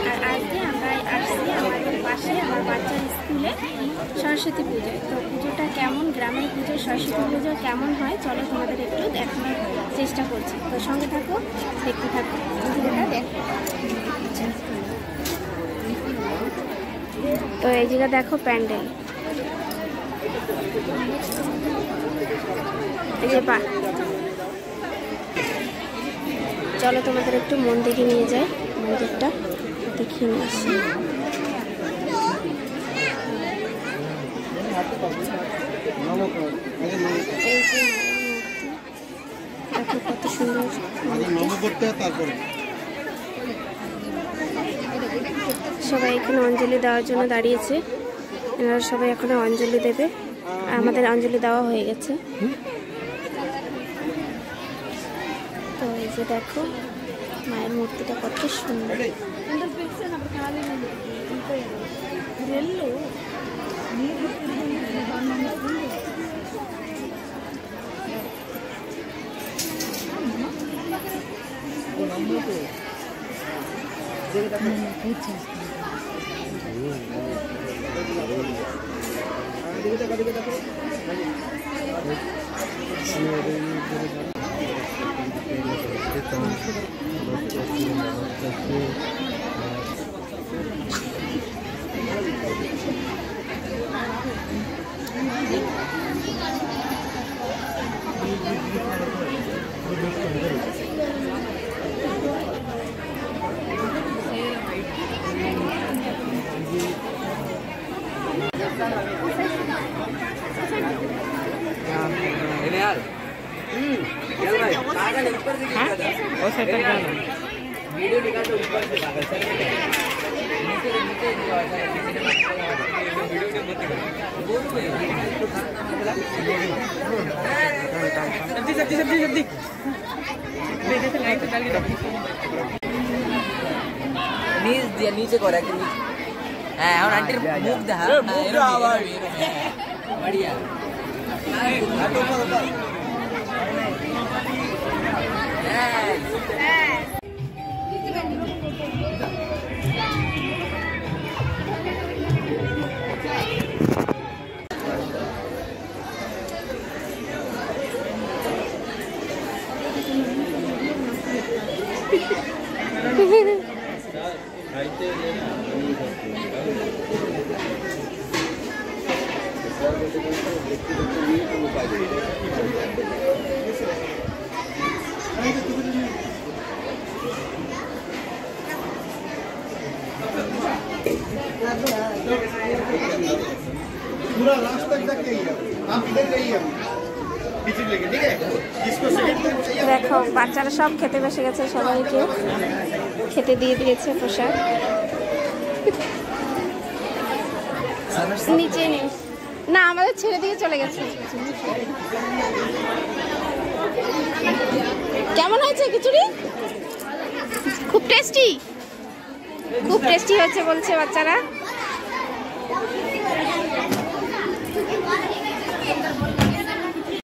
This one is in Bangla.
আর আজকে আমরা আসছি আমাদের পাশে আমার বাচ্চার স্কুলে সরস্বতী পুজো। তো পুজোটা কেমন, গ্রামের পুজো সরস্বতী পুজো কেমন হয় চলো তোমাদের একটু দেখানোর চেষ্টা করছি। তো সঙ্গে থাকো, দেখতে থাকো, পুজোটা দেখো। তো এই জায়গা দেখো প্যান্ডেল, এই যে চলো তোমাদের একটু মন্দিরে নিয়ে যাই, মন্দিরটা দেখিয়ে নিয়ে আসি। দেখো কত সুন্দর, সবাই এখানে অঞ্জলি দেওয়ার জন্য দাঁড়িয়েছে। এনারা সবাই এখানে অঞ্জলি দেবে, আমাদের অঞ্জলি দেওয়া হয়ে গেছে। তো এই যে দেখো মায়ের মূর্তিটা কত সুন্দর। नीचे को रख और आंटी मुख दहा बढ़िया पूरा लास्ट तक जाके ही आप इधर जाइए पीछे लेके ठीक है जिसको सेकंड तक चाहिए। দেখো বাচ্চারা সব খেতে বসে গেছে, সবাইকে খেতে দিয়ে দিয়েছে প্রসাদ। নিচে নেই না, আমাদের ছেড়ে দিয়ে চলে গেছে। কেমন হয়েছে খিচুড়ি? খুব টেস্টি, খুব টেস্টি হয়েছে বলছে বাচ্চারা।